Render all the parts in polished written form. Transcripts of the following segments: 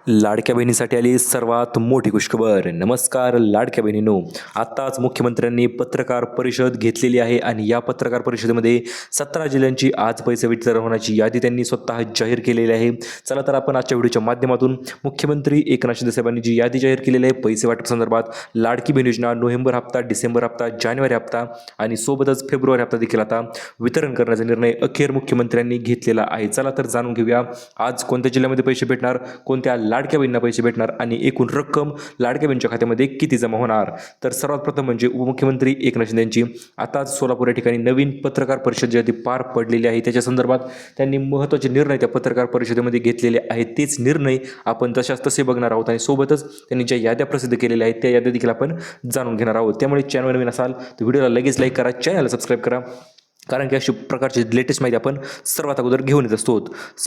लाडक्या बहिणीसाठी आली सर्वात मोठी खुशखबर। नमस्कार लाडक्या बहिणींनो, आताच मुख्यमंत्र्यांनी पत्रकार परिषद घेतलेली आहे आणि या पत्रकार परिषदेमध्ये 17 जिल्ह्यांची आज पैसे वितरण होण्याची यादी त्यांनी स्वतः जाहीर केलेली आहे। चला तर आपण आजच्या व्हिडिओच्या माध्यमातून मुख्यमंत्री एकनाथ शिंदे साहेबांनी जी यादी जाहीर केलेली आहे पैसे वाटप संदर्भात, लाडकी बहीण योजना नोव्हेंबर हप्ता, डिसेंबर हप्ता, जानेवारी हप्ता आणि सोबतच फेब्रुवारी हप्ता देखील आता वितरण करण्याचा निर्णय अखेर मुख्यमंत्र्यांनी घेतलेला आहे। चला तर जाणून घेऊया आज कोणत्या जिल्ह्यामध्ये पैसे भेटणार, कोणत्या लाडक्या बहिणींना पैसे भेटणार आणि एकूण रक्कम लाडक्या बहिणीच्या खात्यामध्ये किती जमा होणार। तर सर्वात प्रथम म्हणजे उपमुख्यमंत्री एकनाथ शिंदे यांची आताच सोलापूर या ठिकाणी नवीन पत्रकार परिषद जी पार पडलेली आहे, त्याच्या संदर्भात त्यांनी महत्त्वाचे निर्णय त्या पत्रकार परिषदेमध्ये घेतलेले आहेत। तेच निर्णय आपण तशाच तसे बघणार आहोत आणि सोबतच त्यांनी ज्या याद्या प्रसिद्ध केलेल्या आहेत त्या याद्या देखील आपण जाणून घेणार आहोत। त्यामुळे चॅनल नवीन असाल तर व्हिडिओला लगेच लाईक करा, चॅनलला सबस्क्राईब करा, कारण की अशा प्रकारची लेटेस्ट माहिती आपण सर्वात अगोदर घेऊन येत असतो।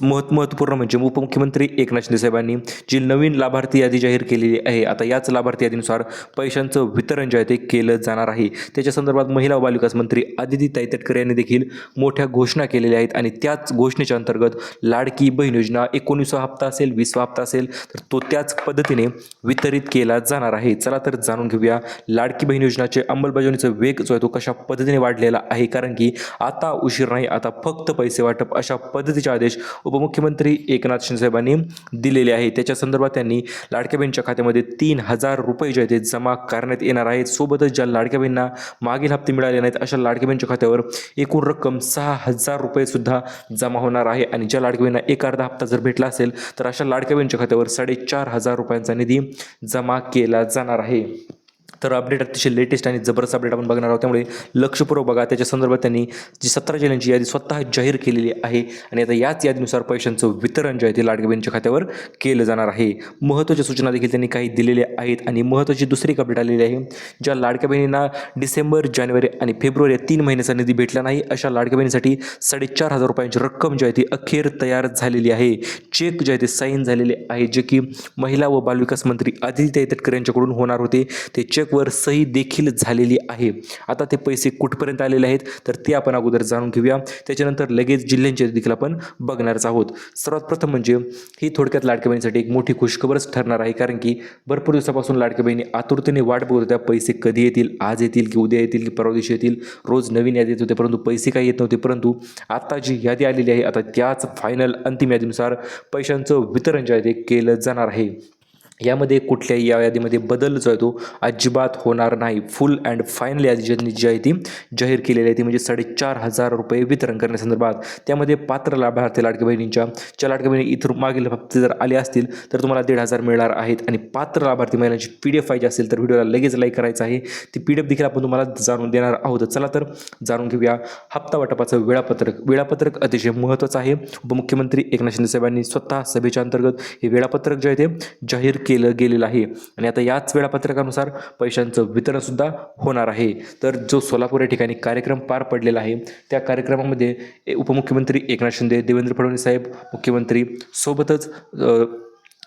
महत्त्वपूर्ण म्हणजे उपमुख्यमंत्री एकनाथ शिंदे साहेबांनी जी नवीन लाभार्थी यादी जाहीर केलेली आहे, आता याच लाभार्थी यादीनुसार पैशांचं वितरण जे आहे ते केलं जाणार आहे। त्याच्या संदर्भात महिला व बालविकास मंत्री आदितीताई तटकरे यांनी देखील मोठ्या घोषणा केलेल्या आहेत आणि त्याच घोषणेच्या अंतर्गत लाडकी बहीण योजना 19वा हप्ता असेल, 20वा हप्ता असेल तर तो त्याच पद्धतीने वितरित केला जाणार आहे। चला तर जाणून घेऊया लाडकी बहीण योजनेचे अंमलबजावणीचा वेग जो आहे तो कशा पद्धतीने वाढलेला आहे, कारण की आता उशीर नाही, आता फक्त पैसे वाटप अशा पद्धतीचे आदेश उपमुख्यमंत्री एकनाथ शिंदे साहेबांनी दिलेले आहे। त्याच्या संदर्भात त्यांनी लाडक्या बहिणीच्या खात्यामध्ये 3,000 रुपये जे ते जमा करण्यात येणार आहेत। सोबतच ज्या लाडक्या बहिणींना मागील हप्ते मिळाले नाहीत अशा लाडक्या बहिणीच्या खात्यावर एकूण रक्कम 6,000 रुपये सुद्धा जमा होणार आहे आणि ज्या लाडक्या बहिणींना एक अर्धा हप्ता जर भेटला असेल तर अशा लाडक्या बहिणीच्या खात्यावर 4,500 रुपयांचा निधी जमा केला जाणार आहे। तर अपडेट अतिशय लेटेस्ट आणि जबरदस्त अपडेट आपण बघणार आहोत, त्यामुळे लक्षपूर्वक बघा। त्याच्या संदर्भात त्यांनी जी 17 जिल्ह्यांची यादी स्वतः जाहीर केलेली आहे आणि आता याच यादीनुसार पैशांचं वितरण जे आहे ते लाडक्या बहिणीच्या खात्यावर केलं जाणार आहे। महत्त्वाच्या सूचना देखील त्यांनी काही दिलेल्या आहेत आणि महत्त्वाची दुसरी अपडेट आलेली आहे, ज्या लाडक्या बहिणींना डिसेंबर, जानेवारी आणि फेब्रुवारी या 3 महिन्याचा निधी भेटला नाही अशा लाडक्या बहिणीसाठी 4,500 रुपयांची रक्कम जी आहे ती अखेर तयार झालेली आहे। चेक जे आहे ते साईन झालेले आहे, जे की महिला व बालविकास मंत्री आदितीताई तटकरे यांच्याकडून होणार होते। ते चेक वर सही देखील झालेली आहे। आता ते पैसे कुठपर्यंत आलेले आहेत तर ते आपण अगोदर जाणून घेऊया, त्याच्यानंतर लगेच जिल्ह्यांचे देखील आपण बघणारच आहोत। सर्वात प्रथम म्हणजे ही थोडक्यात लाडक्या बहिणीसाठी एक मोठी खुशखबरच ठरणार आहे, कारण की भरपूर दिवसापासून लाडक्या बहिणी आतुरतेने वाट बघत होत्या पैसे कधी येतील, आज येतील की उद्या येतील की परवा दिवशी येतील। रोज नवीन यादी येत होते परंतु पैसे काही येत नव्हते, परंतु आता जी यादी आलेली आहे आता त्याच फायनल अंतिम यादीनुसार पैशांचं वितरण जे आहे ते केलं जाणार आहे। यामध्ये कुठल्याही या यादीमध्ये बदल जो आहे तो अजिबात होणार नाही। फुल अँड फायनल यादी जी आहे ती जाहीर केलेली आहे ती म्हणजे 4,500 रुपये वितरण करण्यासंदर्भात। त्यामध्ये पात्र लाभार्थी लाडक्या बहिणींच्या ज्या लाडक्या बहिणी इतर मागील हप्ते जर आले असतील तर तुम्हाला 1,500 मिळणार आहेत आणि पात्र लाभार्थी महिलांची PDF पाहिजे असेल तर व्हिडिओला लगेच लाईक करायचं आहे, ती PDF देखील आपण तुम्हाला जाणून देणार आहोत। चला तर जाणून घेऊया हप्ता वाटपाचं वेळापत्रक अतिशय महत्त्वाचं आहे। उपमुख्यमंत्री एकनाथ शिंदे साहेबांनी स्वतः सभेच्या अंतर्गत हे वेळापत्रक जे आहे ते जाहीर केलं गेलेलं आहे आणि आता याच वेळापत्रकानुसार पैशांचं वितरण सुद्धा होणार आहे। तर जो सोलापूर या ठिकाणी कार्यक्रम पार पडलेला आहे त्या कार्यक्रमामध्ये उपमुख्यमंत्री एकनाथ शिंदे, देवेंद्र फडणवीस साहेब मुख्यमंत्री सोबतच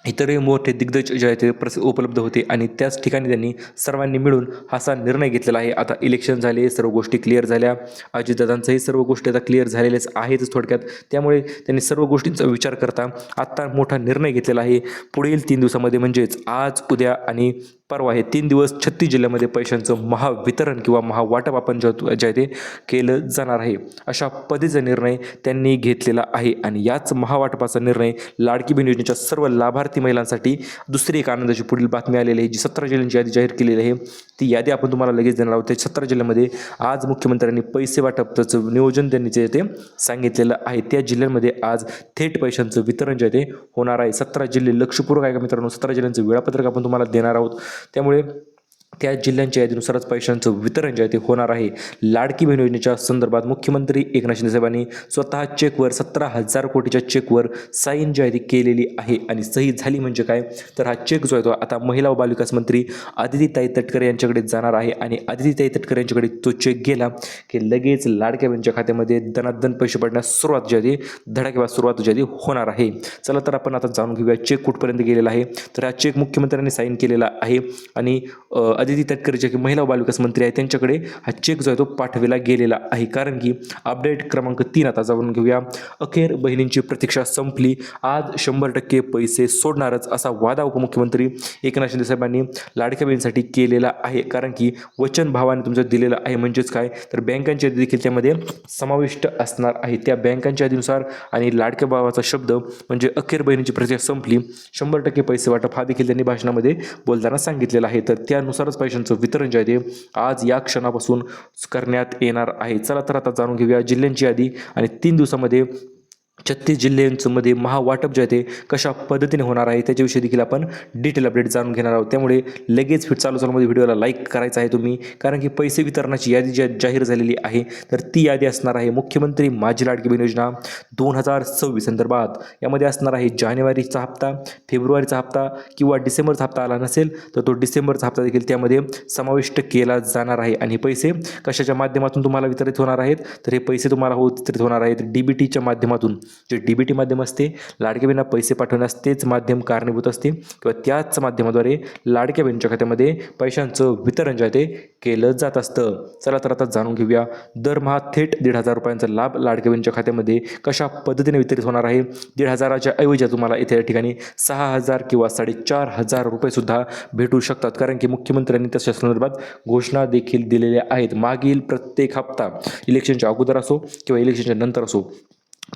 इतरही मोठे दिग्गज जे आहेत ते उपलब्ध होते आणि त्याच ठिकाणी त्यांनी सर्वांनी मिळून असा निर्णय घेतलेला आहे। आता इलेक्शन झाले, सर्व गोष्टी क्लिअर झाल्या, अजितदादांचंही सर्व गोष्टी आता क्लिअर झालेल्याच आहेतच थोडक्यात, त्यामुळे त्यांनी सर्व गोष्टींचा विचार करता आता मोठा निर्णय घेतलेला आहे। पुढील 3 दिवसामध्ये म्हणजेच आज, उद्या आणि परवा हे 3 दिवस 36 जिल्ह्यामध्ये पैशांचं महावितरण किंवा महावाटप आपण जे आहे ते केलं जाणार आहे। अशा पद्धतीचा निर्णय त्यांनी घेतलेला आहे आणि याच महावाटपाचा निर्णय लाडकी बहीण योजनेच्या सर्व लाभार्थी महिलांसाठी दुसरी एक आनंदाची पुढील बातमी आलेली आहे। जी 17 जिल्ह्यांची यादी जाहीर केलेली आहे ती यादी आपण तुम्हाला लगेच देणार आहोत। त्या 17 जिल्ह्यांमध्ये आज मुख्यमंत्र्यांनी पैसे वाटपाचं नियोजन त्यांनी जे ते सांगितलेलं आहे। त्या जिल्ह्यांमध्ये आज थेट पैशांचं वितरण जे आहे ते होणार आहे। 17 जिल्हे लक्षपूर्वक आहे का मित्रांनो, 17 जिल्ह्यांचं वेळापत्रक आपण तुम्हाला देणार आहोत, त्यामुळे त्या जिल्ह्यांच्या यादीनुसारच पैशांचं वितरण जे आहे ते होणार आहे। लाडकी बहीण योजनेच्या संदर्भात मुख्यमंत्री एकनाथ शिंदे साहेबांनी स्वतः चेकवर 17,000 कोटीच्या चेकवर साईन जी आहे ती केलेली आहे आणि सही झाली म्हणजे काय तर हा चेक जो आहे तो आता महिला व बालविकास मंत्री आदितीताई तटकरे यांच्याकडे जाणार आहे आणि आदितीताई तटकरे यांच्याकडे तो चेक गेला की लगेच लाडक्या बहिणीच्या खात्यामध्ये दणादण पैसे पडण्यास सुरुवात जी आहे ती धडाकेबाज सुरुवात जी आहे ती होणार आहे। चला तर आपण आता जाणून घेऊया चेक कुठपर्यंत गेलेला आहे। तर हा चेक मुख्यमंत्र्यांनी साईन केलेला आहे आणि अदिती तटकरे जे की महिला व बालविकास मंत्री आहे त्यांच्याकडे हा चेक जो आहे तो पाठविला गेलेला आहे. कारण की अपडेट क्रमांक 3 आता जाणून घेऊया. अखेर बहिणींची प्रतीक्षा संपली, आज 100% पैसे सोडणारच असा वादा उपमुख्यमंत्री एकनाथ शिंदे साहेबांनी लाडक्या बहिणींसाठी केलेला आहे. कारण की वचन भावाने तुमचं दिलेलं आहे, म्हणजेच काय तर बँकांची यादी देखील त्यामध्ये समाविष्ट असणार आहे. त्या बँकांच्या यादीनुसार आणि लाडक्या भावाचा शब्द म्हणजे अखेर बहिणींची प्रतीक्षा संपली, 100% पैसे वाटप हा देखील त्यांनी भाषणामध्ये बोलताना सांगितलेलं आहे. तर त्यानुसारच पैशांचं वितरण जे आहे ते आज या क्षणापासून करण्यात येणार आहे. चला तर आता जाणून घेऊया जिल्ह्यांची यादी आणि 3 दिवसामध्ये 36 जिल्ह्यांमध्ये महावाटप जे आहे ते कशा पद्धतीने होणार आहे त्याच्याविषयी देखील आपण डिटेल अपडेट जाणून घेणार आहोत. त्यामुळे लगेच चालूमध्ये व्हिडिओला लाईक करायचा आहे तुम्ही, कारण की पैसे वितरणाची यादी जाहीर झालेली आहे. तर ती यादी असणार आहे मुख्यमंत्री माझी लाडकी बहीण योजना 2026 संदर्भात. यामध्ये असणार आहे जानेवारीचा हप्ता, फेब्रुवारीचा हप्ता किंवा डिसेंबरचा हप्ता आला नसेल तर तो डिसेंबरचा हप्ता देखील त्यामध्ये समाविष्ट केला जाणार आहे. आणि पैसे कशाच्या माध्यमातून तुम्हाला वितरित होणार आहेत तर हे पैसे तुम्हाला वितरित होणार आहेत DBTच्या माध्यमातून. जे DBT माध्यम असते लाडक्या बहिणींना पैसे पाठवण्यास तेच माध्यम कारणीभूत असते किंवा त्याच माध्यमाद्वारे लाडक्या बहिणींच्या खात्यामध्ये पैशांचं वितरण जे आहे ते केलं जात असतं. चला तर आता जाणून घेऊया दरमहा थेट 1,500 रुपयांचा लाभ लाडक्या बहिणींच्या खात्यामध्ये कशा पद्धतीने वितरित होणार आहे. 1,500च्या ऐवजी तुम्हाला इथे या ठिकाणी 6,000 किंवा 4,500 रुपये सुद्धा भेटू शकतात. कारण की मुख्यमंत्र्यांनी तशा संदर्भात घोषणा देखील दिलेल्या आहेत. मागील प्रत्येक हप्ता इलेक्शनच्या अगोदर असो किंवा इलेक्शनच्या नंतर असो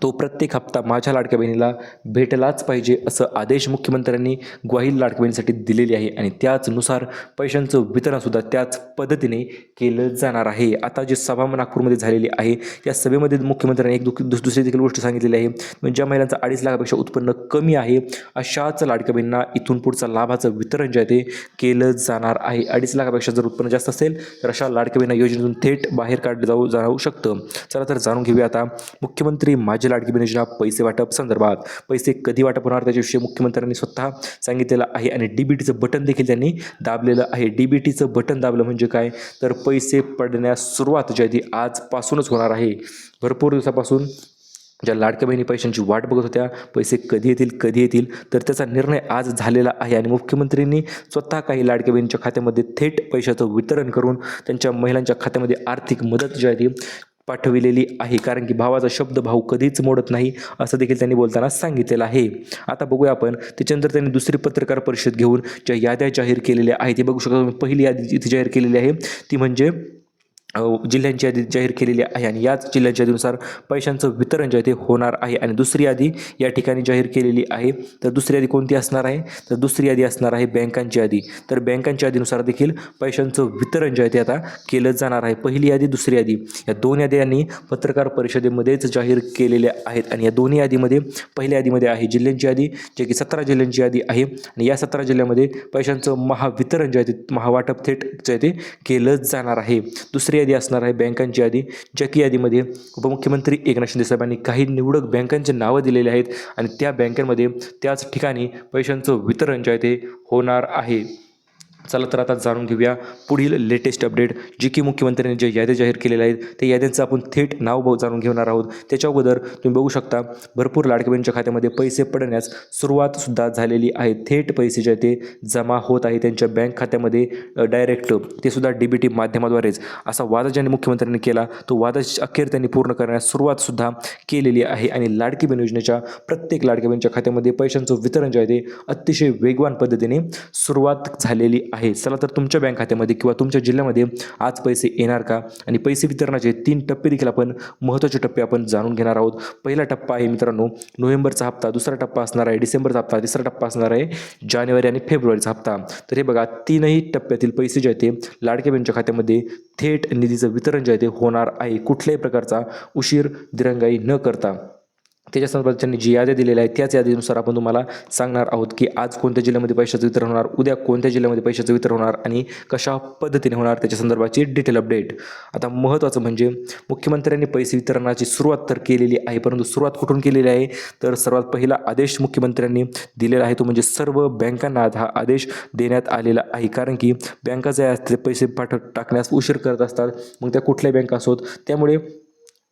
तो प्रत्येक हप्ता माझ्या लाडक्या बहिणीला भेटलाच पाहिजे असं आदेश मुख्यमंत्र्यांनी ग्वाही लाडक्या बहिणीसाठी दिलेली आहे. आणि त्याचनुसार पैशांचं वितरणसुद्धा त्याच पद्धतीने केलं जाणार आहे. आता जी सभा नागपूरमध्ये झालेली आहे या सभेमध्ये मुख्यमंत्र्यांनी दुसरी देखील गोष्ट सांगितलेली आहे. म्हणजे ज्या महिलांचं 2.5 लाखापेक्षा उत्पन्न कमी आहे अशाच लाडक्या बहिणींना इथून पुढचं लाभाचं वितरण जे आहे ते केलं जाणार आहे. 2.5 लाखापेक्षा जर उत्पन्न जास्त असेल तर अशा लाडक्या बहिणींना योजनेतून थेट बाहेर काढलं जाऊ शकतं. चला तर जाणून घेऊया आता मुख्यमंत्री माझी लाडकी बहीण योजना पैसे वाटप संदर्भात. पैसे कधी वाटप होणार त्याच्याविषयी मुख्यमंत्र्यांनी स्वतः सांगितलेलं आहे. आणि DBTचं बटन देखील त्यांनी दाबलेलं आहे. DBTचं बटन दाबलं म्हणजे काय तर पैसे पडण्यास सुरुवात जी आहे ती आजपासूनच होणार आहे. भरपूर दिवसापासून ज्या लाडक्या बहिणी पैशांची वाट बघत होत्या पैसे कधी येतील तर त्याचा निर्णय आज झालेला आहे. आणि मुख्यमंत्र्यांनी स्वतः काही लाडक्या बहिणींच्या खात्यामध्ये थेट पैशाचं वितरण करून त्यांच्या महिलांच्या खात्यामध्ये आर्थिक मदत जी आहे ती पाठविलेली आहे. कारण की भावाचा शब्द भाऊ कधीच मोडत नाही असं देखील त्यांनी बोलताना सांगितलेलं आहे. आता बघूया आपण त्याच्यानंतर त्यांनी दुसरी पत्रकार परिषद घेऊन ज्या याद्या जाहीर केलेल्या आहेत ते बघू शकता. पहिली यादी इथे जाहीर केलेली आहे ती म्हणजे जिल्ह्यांची यादी जाहीर केलेली आहे. आणि याच जिल्ह्यांच्या यादीनुसार पैशांचं वितरण जे आहे ते होणार आहे. आणि दुसरी यादी या ठिकाणी जाहीर केलेली आहे. तर दुसरी यादी कोणती असणार आहे तर दुसरी यादी असणार आहे बँकांची यादी. तर बँकांच्या यादीनुसार देखील पैशांचं वितरण जे आहे ते आता केलं जाणार आहे. पहिली यादी दुसरी यादी या दोन याद्या यांनी पत्रकार परिषदेमध्येच जाहीर केलेल्या आहेत. आणि या दोन्ही यादीमध्ये पहिल्या यादीमध्ये आहे जिल्ह्यांची यादी जे की 17 जिल्ह्यांची यादी आहे. आणि या 17 जिल्ह्यामध्ये पैशांचं महावितरण जे आहे ते महावाटप थेट जे आहे ते केलं जाणार आहे. दुसरी यादी असणार आहे बँकांची यादी, ज्या की यादीमध्ये उपमुख्यमंत्री एकनाथ शिंदे साहेबांनी काही निवडक बँकांचे नावं दिलेले आहेत. आणि त्या बँकांमध्ये त्याच ठिकाणी पैशांचं वितरण जे आहे ते होणार आहे. चला तर आता जाणून घेऊया पुढील लेटेस्ट अपडेट जी की मुख्यमंत्र्यांनी जे याद्या जाहीर केलेल्या आहेत त्या याद्यांचं आपण थेट नाव जाणून घेणार आहोत. त्याच्या अगोदर तुम्ही बघू शकता भरपूर लाडक्या बहिणींच्या खात्यामध्ये पैसे पडण्यास सुरुवातसुद्धा झालेली आहे. थेट पैसे जे आहे ते जमा होत आहे त्यांच्या बँक खात्यामध्ये डायरेक्ट, ते सुद्धा DBT माध्यमाद्वारेच. असा वादा ज्यांनी मुख्यमंत्र्यांनी केला तो वादा अखेर त्यांनी पूर्ण करण्यास सुरुवातसुद्धा केलेली आहे. आणि लाडकी बहीण योजनेच्या प्रत्येक लाडक्या बहिणीच्या खात्यामध्ये पैशांचं वितरण जे आहे ते अतिशय वेगवान पद्धतीने सुरुवात झालेली आहे. चला तर तुमच्या बँक खात्यामध्ये किंवा तुमच्या जिल्ह्यामध्ये आज पैसे येणार का आणि पैसे वितरणाचे 3 टप्पे देखील आपण महत्त्वाचे टप्पे आपण जाणून घेणार आहोत. पहिला टप्पा आहे मित्रांनो नोव्हेंबरचा हप्ता, दुसरा टप्पा असणार आहे डिसेंबरचा हप्ता, तिसरा टप्पा असणार आहे जानेवारी आणि फेब्रुवारीचा हप्ता. तर हे बघा तीनही टप्प्यातील पैसे जे आहेत ते लाडक्या बहिणीच्या खात्यामध्ये थेट निधीचं वितरण जे आहे ते होणार आहे कुठल्याही प्रकारचा उशीर दिरंगाई न करता. त्याच्या संदर्भात त्यांनी जी याद्या दिलेल्या आहेत त्याच यादीनुसार आपण तुम्हाला सांगणार आहोत की आज कोणत्या जिल्ह्यामध्ये पैशाचं वितरण होणार, उद्या कोणत्या जिल्ह्यामध्ये पैशाचं वितरण होणार आणि कशा पद्धतीने होणार त्याच्या संदर्भाची डिटेल अपडेट. आता महत्त्वाचं म्हणजे मुख्यमंत्र्यांनी पैसे वितरणाची सुरुवात तर केलेली आहे, परंतु सुरुवात कुठून केलेली आहे तर सर्वात पहिला आदेश मुख्यमंत्र्यांनी दिलेला आहे तो म्हणजे सर्व बँकांना हा आदेश देण्यात आलेला आहे. कारण की बँका जे असते पैसे टाकण्यास उशीर करत असतात, मग त्या कुठल्या बँका असोत. त्यामुळे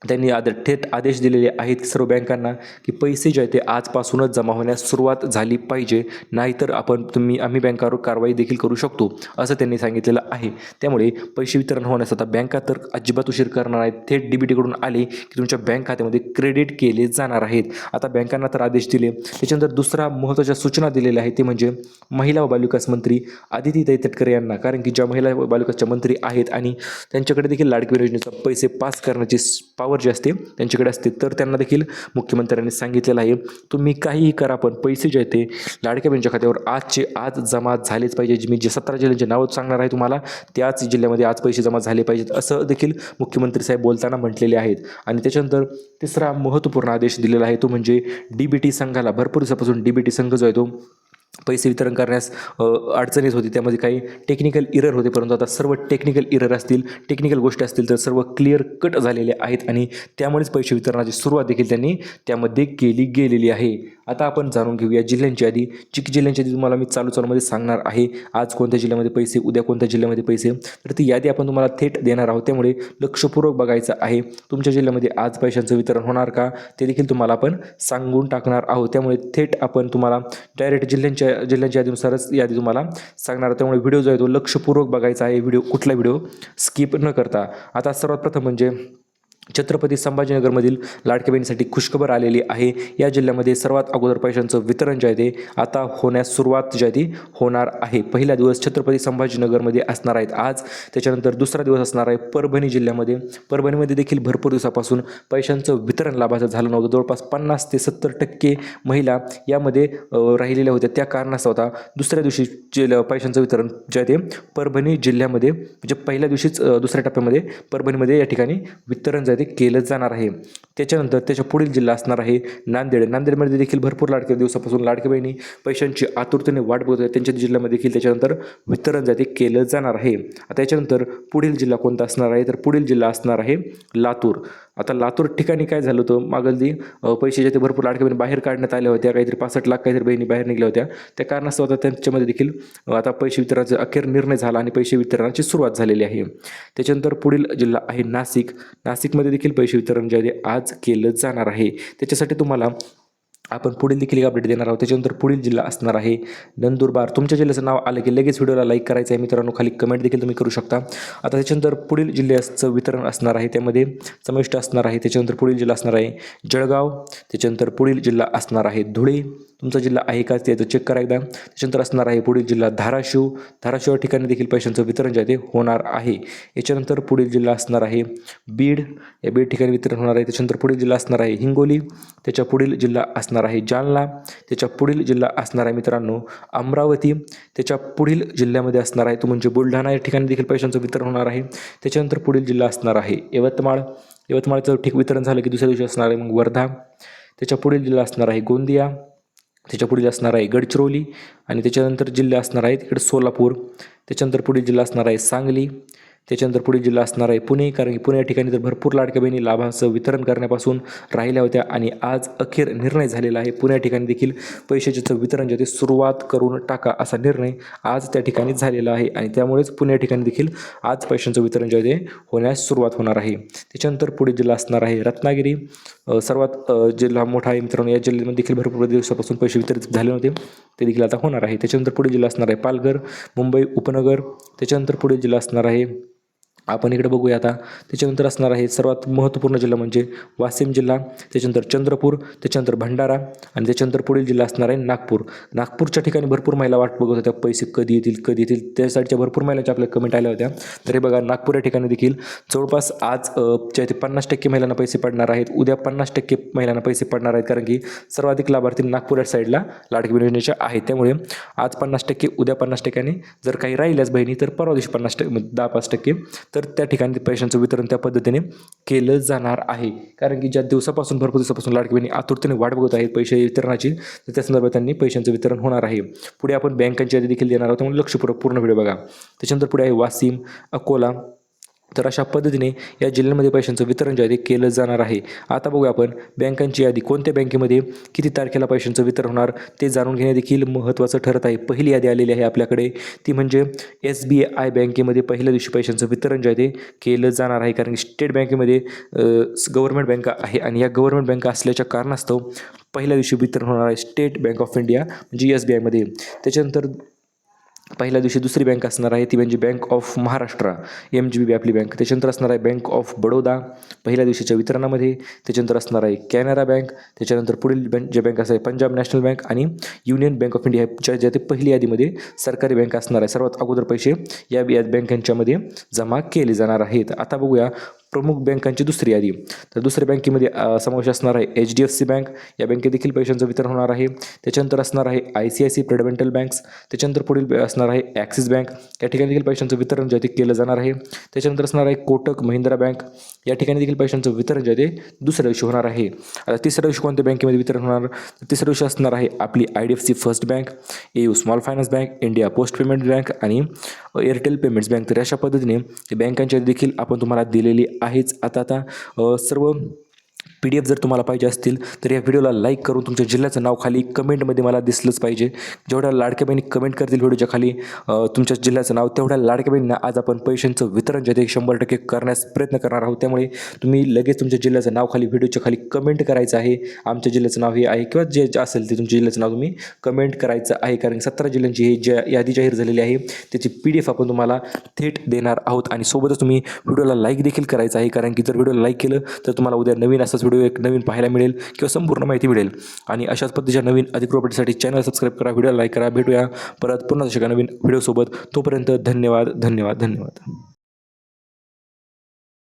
त्यांनी थेट आदेश दिलेले आहेत सर्व बँकांना की पैसे जे आहेत ते आजपासूनच जमा होण्यास सुरुवात झाली पाहिजे, नाहीतर आम्ही बँकावर कारवाई देखील करू शकतो असं त्यांनी सांगितलेलं आहे. त्यामुळे पैसे वितरण होण्यास आता बँका तर अजिबात उशीर करणार आहेत. थेट DBTकडून आले की तुमच्या बँक खात्यामध्ये क्रेडिट केले जाणार आहेत. आता बँकांना तर आदेश दिले. त्याच्यानंतर दुसरा महत्त्वाच्या सूचना दिलेल्या आहेत ते म्हणजे महिला व बालविकास मंत्री आदितीताई तटकरे यांना, कारण की ज्या महिला व बालविकासच्या मंत्री आहेत आणि त्यांच्याकडे देखील लाडकी योजनेचा पैसे पास करण्याची पावर जी असते त्यांच्याकडे असते, तर त्यांना देखील मुख्यमंत्र्यांनी सांगितलेलं आहे तुम्ही काहीही करा पण पैसे जे आहेत ते लाडक्या बहिणीच्या खात्यावर आजचे आज जमा झालेच पाहिजे. मी जे 17 जिल्ह्यांचे नाव सांगणार आहे तुम्हाला त्याच जिल्ह्यामध्ये आज पैसे जमा झाले पाहिजेत असं देखील मुख्यमंत्री साहेब बोलताना म्हटलेले आहेत. आणि त्याच्यानंतर तिसरा महत्त्वपूर्ण आदेश दिलेला आहे तो म्हणजे DBT संघाला. भरपूर दिवसापासून DBT संघ जो आहे तो पैसे वितरण करण्यास अडचणीत होती, त्यामध्ये काही टेक्निकल इरर होते, परंतु आता सर्व टेक्निकल इरर असतील, टेक्निकल गोष्टी असतील तर सर्व क्लिअर कट झालेले आहेत आणि त्यामुळेच पैसे वितरणाची सुरुवात देखील त्यांनी त्यामध्ये केली गेलेली आहे. आता आपण जाणून घेऊया जिल्ह्यांची यादी. जिल्ह्यांची यादी तुम्हाला मी चालूमध्ये सांगणार आहे. आज कोणत्या जिल्ह्यामध्ये पैसे, उद्या कोणत्या जिल्ह्यामध्ये पैसे, तर ती यादी आपण तुम्हाला थेट देणार आहोत. त्यामुळे लक्षपूर्वक बघायचं आहे. तुमच्या जिल्ह्यामध्ये आज पैशांचं वितरण होणार का ते देखील तुम्हाला आपण सांगून टाकणार आहोत. त्यामुळे थेट आपण तुम्हाला डायरेक्ट जिल्ह्यांच्या यादीनुसारच यादी तुम्हाला सांगणार. त्यामुळे व्हिडिओ जो आहे तो लक्षपूर्वक बघायचा आहे. कुठला व्हिडिओ स्किप न करता. आता सर्वात प्रथम म्हणजे छत्रपती संभाजीनगरमधील लाडक्या बहिणीसाठी खुशखबर आलेली आहे. या जिल्ह्यामध्ये सर्वात अगोदर पैशांचं वितरण जे आहे ते आता होण्यास सुरुवात जी आहे ती होणार आहे. पहिला दिवस छत्रपती संभाजीनगरमध्ये असणार आहेत आज. त्याच्यानंतर दुसरा दिवस असणार आहे परभणी जिल्ह्यामध्ये. परभणीमध्ये देखील भरपूर दिवसापासून पैशांचं वितरण लाभाचं झालं नव्हतं. जवळपास 50 ते 70% महिला यामध्ये राहिलेल्या होत्या. त्या कारणास्तव होता दुसऱ्या दिवशी पैशांचं वितरण जे आहे ते परभणी जिल्ह्यामध्ये म्हणजे पहिल्या दिवशीच दुसऱ्या टप्प्यामध्ये परभणीमध्ये या ठिकाणी वितरण ते केलं जाणार आहे. त्याच्यानंतर त्याच्या पुढील जिल्हा असणार आहे नांदेड. नांदेडमध्ये देखील भरपूर लाडक्या दिवसापासून लाडक्या बहिणी पैशांची आतुरतेने वाट बघत आहेत. त्यांच्या जिल्ह्यामध्ये देखील त्याच्यानंतर वितरण ते केलं जाणार आहे. त्याच्यानंतर पुढील जिल्हा कोणता असणार आहे तर पुढील जिल्हा असणार आहे लातूर. आता लातूर ठिकाणी काय झालं होतं मागलदी पैसे जे ते भरपूर लाडक्या बहिणी बाहेर काढण्यात आल्या होत्या. काहीतरी 65 लाख काहीतरी बहिणी बाहेर निघल्या होत्या. त्या कारणास्तव आता त्यांच्यामध्ये देखील आता पैसे वितरणाचा अखेर निर्णय झाला आणि पैसे वितरणाची सुरुवात झालेली आहे. त्याच्यानंतर पुढील जिल्हा आहे नाशिक. नाशिकमध्ये देखील पैसे वितरण जे आहे आज केलं जाणार आहे. त्याच्यासाठी तुम्हाला आपण पुढील देखील एक अपडेट देणार आहोत. त्याच्यानंतर पुढील जिल्हा असणार आहे नंदुरबार. तुमच्या जिल्ह्याचं नाव आलं की लगेच व्हिडिओला लाईक करायचं आहे मित्रांनो. खाली कमेंट देखील तुम्ही करू शकता. आता त्याच्यानंतर पुढील जिल्ह्याचं वितरण असणार आहे त्यामध्ये समाविष्ट असणार आहे. त्याच्यानंतर पुढील जिल्हा असणार आहे जळगाव. त्याच्यानंतर पुढील जिल्हा असणार आहे धुळे. तुमचा जिल्हा आहे का ते चेक करा एकदा. त्याच्यानंतर असणार आहे पुढील जिल्हा धाराशिव. धाराशिव ठिकाणी देखील पैशांचं वितरण जे आहे ते होणार आहे. याच्यानंतर पुढील जिल्हा असणार आहे बीड. या बीड ठिकाणी वितरण होणार आहे. त्याच्यानंतर पुढील जिल्हा असणार आहे हिंगोली. त्याच्या पुढील जिल्हा असणार आहे जालना. त्याच्या पुढील जिल्हा असणार आहे मित्रांनो अमरावती. त्याच्या पुढील जिल्ह्यामध्ये असणार आहे तो म्हणजे बुलढाणा. या ठिकाणी देखील पैशांचं वितरण होणार आहे. त्याच्यानंतर पुढील जिल्हा असणार आहे यवतमाळ. यवतमाळचं वितरण झालं की दुसऱ्या दिवशी असणार आहे मग वर्धा. त्याच्या पुढील जिल्हा असणार आहे गोंदिया. त्याच्या पुढील असणार आहे गडचिरोली आणि त्याच्यानंतर जिल्हा असणार आहे तिकडे सोलापूर. त्याच्यानंतर पुढील जिल्हा असणार आहे सांगली. त्याच्यानंतर पुढील जिल्हा असणार आहे पुणे, कारण की पुणे या ठिकाणी तर भरपूर लाडक्या बहिणी लाभाचं वितरण करण्यापासून राहिल्या होत्या आणि आज अखेर निर्णय झालेला आहे. पुणे या ठिकाणी देखील पैशाचं वितरण जे ते सुरुवात करून टाका असा निर्णय आज त्या ठिकाणी झालेला आहे आणि त्यामुळेच पुणे या ठिकाणी देखील आज पैशांचं वितरण जे ते होण्यास सुरुवात होणार आहे. त्याच्यानंतर पुढील जिल्हा असणार आहे रत्नागिरी. सर्वात जिल्हा मोठा आहे मित्रांनो. या जिल्ह्यामध्ये देखील भरपूर दिवसापासून पैसे वितरित झाले नव्हते, ते देखील आता होणार आहे. त्याच्यानंतर पुढील जिल्हा असणार आहे पालघर, मुंबई उपनगर. त्याच्यानंतर पुढील जिल्हा असणार आहे आपण इकडे बघूया आता. त्याच्यानंतर असणार आहे सर्वात महत्त्वपूर्ण जिल्हा म्हणजे वाशिम जिल्हा. त्याच्यानंतर चंद्रपूर. त्याच्यानंतर भंडारा आणि त्याच्यानंतर पुढील जिल्हा असणार आहे नागपूर. नागपूरच्या ठिकाणी भरपूर महिला वाट बघत होत्या पैसे कधी येतील कधी येतील. त्या साईडच्या भरपूर महिलांच्या आपल्या कमेंट आल्या होत्या. तर हे बघा नागपूर या ठिकाणी देखील जवळपास आज जे ते 50% महिलांना पैसे पडणार आहेत. उद्या 50% महिलांना पैसे पडणार आहेत, कारण की सर्वाधिक लाभार्थी नागपूर या साईडला लाडकी बहीण योजनेच्या आहेत. त्यामुळे आज 50%, उद्या 50%, जर काही राहिल्याच बहिणी तर परवा दिवशी 50%, 10-5% तर त्या ठिकाणी पैशांचं वितरण त्या पद्धतीने केलं जाणार आहे. कारण की ज्या दिवसापासून भरपूर दिवसापासून लाडकी बहिणी आतुरतेने वाट बघत आहेत पैसे वितरणाची, तर त्या संदर्भात त्यांनी पैशांचं वितरण होणार आहे. पुढे आपण बँकांची यादी देखील देणार आहोत, त्यामुळे लक्षपूर्वक पूर्ण व्हिडिओ बघा. त्याच्यानंतर पुढे आहे वाशिम, अकोला. तर अशा पद्धतीने या जिल्ह्यांमध्ये पैशांचं वितरण जे आहे ते केलं जाणार आहे. आता बघूया आपण बँकांची यादी, कोणत्या बँकेमध्ये किती तारखेला पैशांचं वितरण होणार ते जाणून घेणे देखील महत्त्वाचं ठरत आहे. पहिली यादी आलेली आहे आपल्याकडे, ती म्हणजे SBI बँकेमध्ये पहिल्या दिवशी पैशांचं वितरण जे आहे ते केलं जाणार आहे. कारण की स्टेट बँकेमध्ये गव्हर्नमेंट बँका आहे आणि या गव्हर्नमेंट बँका असल्याच्या कारणास्तव पहिल्या दिवशी वितरण होणार आहे स्टेट बँक ऑफ इंडिया म्हणजे SBIमध्ये. त्याच्यानंतर पहिल्या दिवशी दुसरी बँक असणार आहे, ती म्हणजे बँक ऑफ महाराष्ट्र MGB आपली बँक. त्याच्यानंतर असणार आहे बँक ऑफ बडोदा पहिल्या दिवशीच्या वितरणामध्ये. त्याच्यानंतर असणार आहे कॅनरा बँक. त्याच्यानंतर पुढील जे बँक असं आहे पंजाब नॅशनल बँक आणि युनियन बँक ऑफ इंडिया, ज्या ते पहिली यादीमध्ये सरकारी बँक असणार आहे. सर्वात अगोदर पैसे या बँकांच्यामध्ये जमा केले जाणार आहेत. आता बघूया प्रमुख बँकांची दुसरी यादी. तर दुसऱ्या बँकेमध्ये समावेश असणार आहे HDFC बँक, या बँकेत देखील पैशांचं वितरण होणार आहे. त्याच्यानंतर असणार आहे ICICI प्रुडेंशियल बँक्स. त्याच्यानंतर पुढील असणार आहे ॲक्सिस बँक, या ठिकाणी देखील पैशांचं वितरण जे आहे ते केलं जाणार आहे. त्याच्यानंतर असणार आहे कोटक महिंद्रा बँक, या ठिकाणी देखील पैशांचं वितरण जे आहे ते दुसऱ्या दिवशी होणार आहे. आता तिसऱ्या दिवशी कोणत्या बँकेमध्ये वितरण होणार, तर तिसऱ्या दिवशी असणार आहे आपली IDFC first bank, AU small finance bank, India post payment bank आणि एअरटेल पेमेंट्स बँक. तर अशा पद्धतीने बँकांची यादी देखील आपण तुम्हाला दिलेली आहेच. आता सर्व PDF जर तुम्हाला पाहिजे असतील तर या व्हिडिओला लाईक करून तुमच्या जिल्ह्याचं नाव खाली कमेंटमध्ये मला दिसलंच पाहिजे. जेवढ्या लाडक्या बहिणी कमेंट करतील व्हिडिओच्या खाली तुमच्या जिल्ह्याचं नाव, तेवढ्या लाडक्या बहिणींना आज आपण पैशांचं वितरण जे ते 100% करण्यास प्रयत्न करणार आहोत. त्यामुळे तुम्ही लगेच तुमच्या जिल्ह्याचं नाव खाली व्हिडिओच्या खाली कमेंट करायचं आहे. आमच्या जिल्ह्याचं नाव हे आहे किंवा जे असेल ते तुमच्या जिल्ह्याचं नाव तुम्ही कमेंट करायचं आहे. कारण 17 जिल्ह्यांची ही यादी जाहीर झालेली आहे, त्याची PDF आपण तुम्हाला थेट देणार आहोत. आणि सोबतच तुम्ही व्हिडिओला लाईक देखील करायचं आहे, कारण की जर व्हिडिओला लाईक केलं तर तुम्हाला उद्या नवीन असाच व्हिडिओ एक नवीन पाहायला मिळेल किंवा संपूर्ण माहिती मिळेल. आणि अशाच पद्धतीच्या नवीन अधिक प्रॉपर्टीसाठी चॅनल सबस्क्राईब करा, व्हिडिओला लाईक करा. भेटूया परत पुन्हा अशा नवीन व्हिडिओसोबत. तोपर्यंत धन्यवाद.